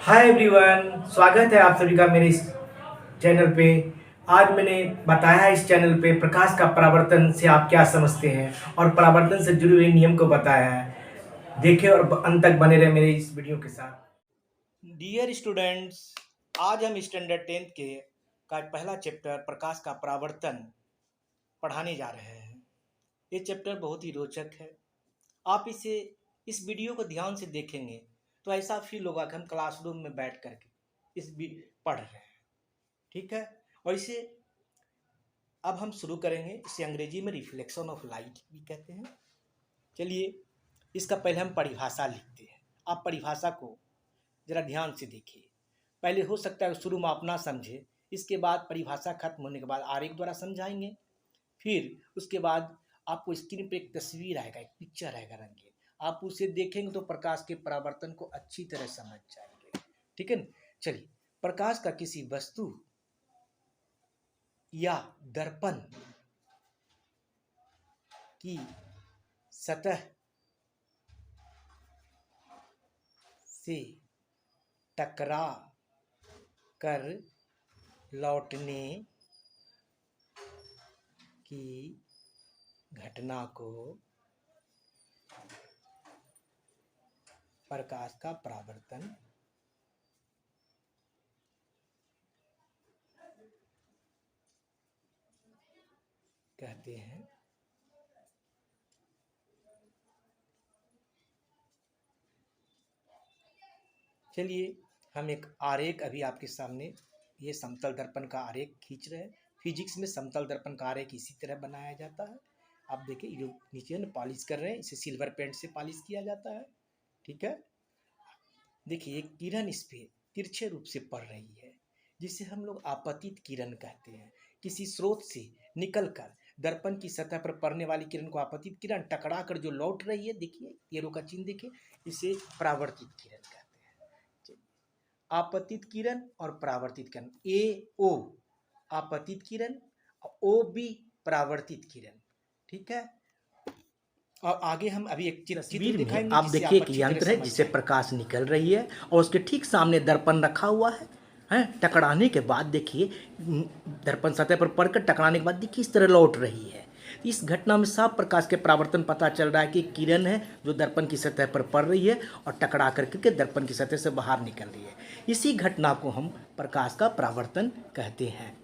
Hi everyone, स्वागत है आप सभी का मेरे इस चैनल पे। आज मैंने बताया है इस चैनल पे प्रकाश का परावर्तन से आप क्या समझते हैं और परावर्तन से जुड़े हुए नियम को बताया है। देखें और अंत तक बने रहे मेरे इस वीडियो के साथ। डियर स्टूडेंट्स, आज हम स्टैंडर्ड 10th के का पहला चैप्टर प्रकाश का परावर्तन पढ़ाने जा रहे हैं। ये चैप्टर बहुत ही रोचक है। आप इस वीडियो को ध्यान से देखेंगे तो ऐसा फील होगा कि हम क्लासरूम में बैठ करके पढ़ रहे हैं। ठीक है, और इसे अब हम शुरू करेंगे। इसे अंग्रेजी में रिफ्लेक्शन ऑफ लाइट भी कहते हैं। चलिए, इसका पहले हम परिभाषा लिखते हैं। आप परिभाषा को जरा ध्यान से देखिए। पहले हो सकता है शुरू में आप ना समझे, इसके बाद परिभाषा खत्म होने के बाद आरेख द्वारा समझाएंगे। फिर उसके बाद आपको स्क्रीन पे एक तस्वीर आएगा, एक पिक्चर आएगा रंगीन। आप उसे देखेंगे तो प्रकाश के परावर्तन को अच्छी तरह समझ जाएंगे। ठीक है ना? चलिए, प्रकाश का किसी वस्तु या दर्पण की सतह से टकरा कर लौटने की घटना को प्रकाश का परावर्तन कहते हैं। चलिए, हम एक आरेख अभी आपके सामने, ये समतल दर्पण का आरेख खींच रहे हैं। फिजिक्स में समतल दर्पण का आरेख इसी तरह बनाया जाता है। आप देखिए, जो नीचे ना पॉलिश कर रहे हैं, इसे सिल्वर पेंट से पॉलिश किया जाता है। ठीक है, देखिए एक किरण इस पे तिरछे रूप से पड़ रही है, जिसे हम लोग आपतित किरण कहते हैं। किसी स्रोत से निकलकर दर्पण की सतह पर पड़ने वाली किरण को आपतित किरण, टकरा कर जो लौट रही है, देखिए एरो का चिन्ह देखिए, इसे परावर्तित किरण कहते हैं। आपतित किरण और परावर्तित किरण, ए ओ आपतित किरण, ओ बी परावर्तित किरण। ठीक है, और आगे हम अभी एक चित्र दिखाएंगे। आप देखिए एक यंत्र है जिससे प्रकाश निकल रही है और उसके ठीक सामने दर्पण रखा हुआ है। टकराने के बाद देखिए, दर्पण सतह पर पड़कर टकराने के बाद देखिए इस तरह लौट रही है। इस घटना में साफ प्रकाश के परावर्तन पता चल रहा है कि किरण है जो दर्पण की सतह पर पड़ रही है और टकरा करके दर्पण की सतह से बाहर निकल रही है। इसी घटना को हम प्रकाश का परावर्तन कहते हैं।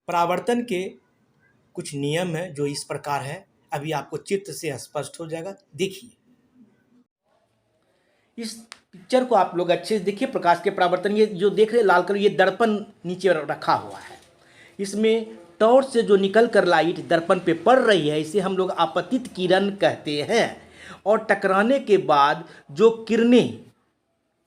परावर्तन के कुछ नियम है जो इस प्रकार है, अभी आपको चित्र से स्पष्ट हो जाएगा। देखिए, इस पिक्चर को आप लोग अच्छे से देखिए। प्रकाश के परावर्तन, ये जो देख रहे हैं लाल कलर, ये दर्पण नीचे रखा हुआ है। इसमें टॉर्च से जो निकल कर लाइट दर्पण पे पड़ रही है, इसे हम लोग आपतित किरण कहते हैं। और टकराने के बाद जो किरणें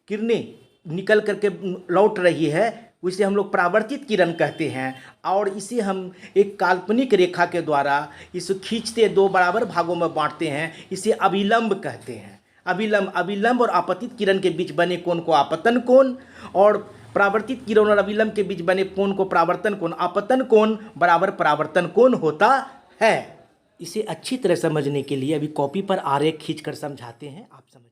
किरणें निकल करके लौट रही है, उसे हम लोग परावर्तित किरण कहते हैं। और इसे हम एक काल्पनिक रेखा के द्वारा इसे खींचते दो बराबर भागों में बांटते हैं, इसे अभिलंब कहते हैं। अभिलंब और आपतित किरण के बीच बने कोण को आपतन कोण, और परावर्तित किरण और अभिलंब के बीच बने कोण को परावर्तन कोण। आपतन कोण बराबर परावर्तन कोण होता है। इसे अच्छी तरह समझने के लिए अभी कॉपी पर आरेख खींचकर समझाते हैं, आप समझिए।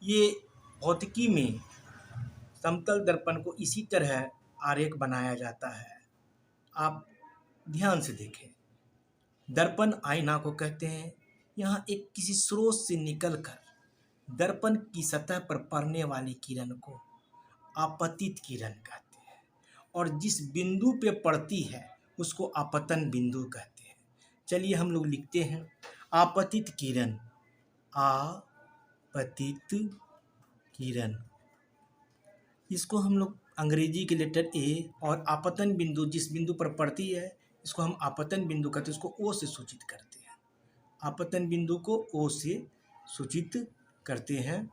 ये भौतिकी में समतल दर्पण को इसी तरह आरेख बनाया जाता है। आप ध्यान से देखें। दर्पण आईना को कहते हैं। यहाँ एक किसी स्रोत से निकलकर दर्पण की सतह पर पड़ने वाली किरण को आपतित किरण कहते हैं, और जिस बिंदु पे पड़ती है उसको आपतन बिंदु कहते हैं। चलिए हम लोग लिखते हैं आपतित किरण। आपतित किरण, इसको हम लोग अंग्रेजी के लेटर ए, और आपतन बिंदु जिस बिंदु पर पड़ती है इसको हम आपतन बिंदु कहते हैं, उसको ओ से सूचित करते हैं। आपतन बिंदु को ओ से सूचित करते हैं।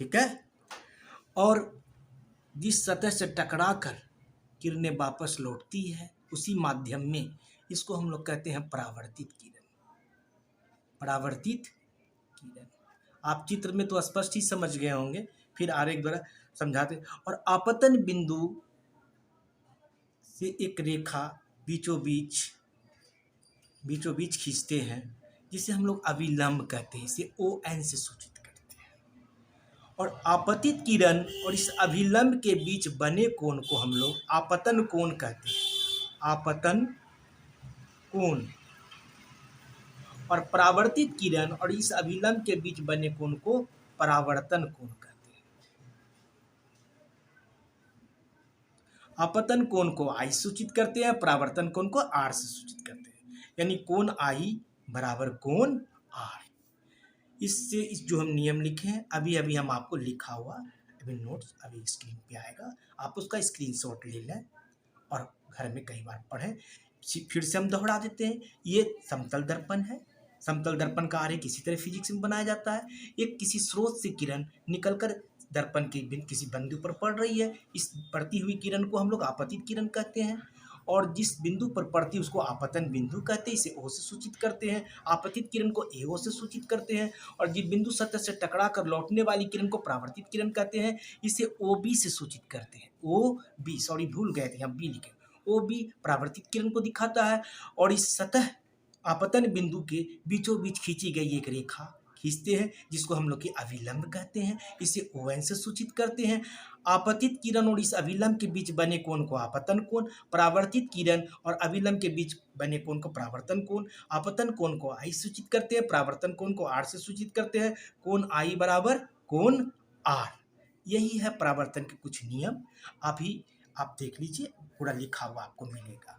ठीक है, और जिस सतह से टकरा कर किरणें वापस लौटती है उसी माध्यम में, इसको हम लोग कहते हैं परावर्तित किरण। परावर्तित किरण आप चित्र में तो स्पष्ट ही समझ गए होंगे, फिर आरेख द्वारा समझाते। और आपतन बिंदु से एक रेखा बीचों बीच खींचते हैं, जिसे हम लोग अभिलंब कहते हैं। इसे ओ एन से सूचित करते हैं। और आपतित किरण और इस अभिलंब के बीच बने कोण को हम लोग आपतन कोण कहते हैं। आपतन कोण। और परावर्तित किरण और इस अभिलंब के बीच बने कोण को परावर्तन कोण कहते हैं। आपतन कोण को आई सूचित करते हैं, परावर्तन कोण को आर से सूचित करते हैं। यानी कोण आई बराबर कोण आर। इससे इस जो हम नियम लिखे हैं अभी अभी हम आपको लिखा हुआ अभी नोट्स अभी स्क्रीन पे आएगा, आप उसका स्क्रीनशॉट ले लें और घर में कई बार पढ़ें। फिर से हम दोहरा देते हैं। ये समतल दर्पण है। समतल दर्पण का आरेख इसी तरह फिजिक्स में बनाया जाता है। एक किसी स्रोत से किरण निकलकर दर्पण की किसी बिंदु पर पड़ रही है। इस पड़ती हुई किरण को हम लोग आपतित किरण कहते हैं और जिस बिंदु पर पड़ती है उसको आपतन बिंदु कहते हैं। इसे ओ से सूचित करते हैं। आपतित किरण को एओ से सूचित करते हैं और जिस बिंदु सतह से टकरा कर लौटने वाली किरण को परावर्तित किरण कहते हैं। इसे ओ बी से सूचित करते हैं। ओ बी, सॉरी भूल गए थे, हम बी लिखे। ओ बी परावर्तित किरण को दिखाता है और इस सतह आपतन बिंदु के बीचों बीच खींची गई एक रेखा खींचते हैं जिसको हम लोग की अभिलंब कहते हैं। इसे ओ एन से सूचित करते हैं। आपतित किरण और इस अभिलंब के बीच बने कोण को आपतन कोण, परावर्तित किरण और अभिलंब के बीच बने कोण को परावर्तन कोण। आपतन कोण को आई सूचित करते हैं, परावर्तन कोण को आर से सूचित करते हैं। कोण आई बराबर कोण आर। यही है परावर्तन के कुछ नियम। अभी आप देख लीजिए, पूरा लिखा हुआ आपको मिलेगा।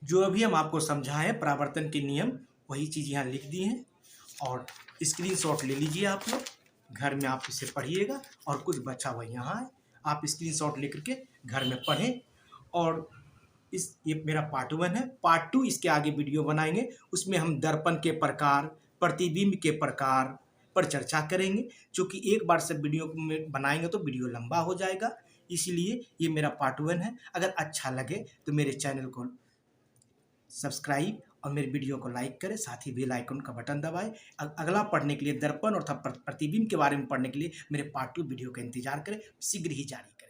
जो अभी हम आपको समझाएं परावर्तन के नियम वही चीज़ यहाँ लिख दी हैं और स्क्रीनशॉट ले लीजिए। आप लोग घर में आप इसे पढ़िएगा और कुछ बचा हुआ यहाँ है, आप स्क्रीनशॉट लेकर के घर में पढ़ें। और ये मेरा पार्ट 1 है। पार्ट 2 इसके आगे वीडियो बनाएंगे, उसमें हम दर्पण के प्रकार, प्रतिबिंब के प्रकार पर चर्चा करेंगे। क्योंकि एक बार से वीडियो में बनाएंगे तो वीडियो लंबा हो जाएगा, इसलिए ये मेरा पार्ट 1 है। अगर अच्छा लगे तो मेरे चैनल को सब्सक्राइब और मेरे वीडियो को लाइक करें, साथ ही बेल आइकन का बटन दबाएं। अगला पढ़ने के लिए दर्पण और प्रतिबिंब के बारे में पढ़ने के लिए मेरे पार्ट 2 वीडियो का इंतजार करें, शीघ्र ही जारी करें।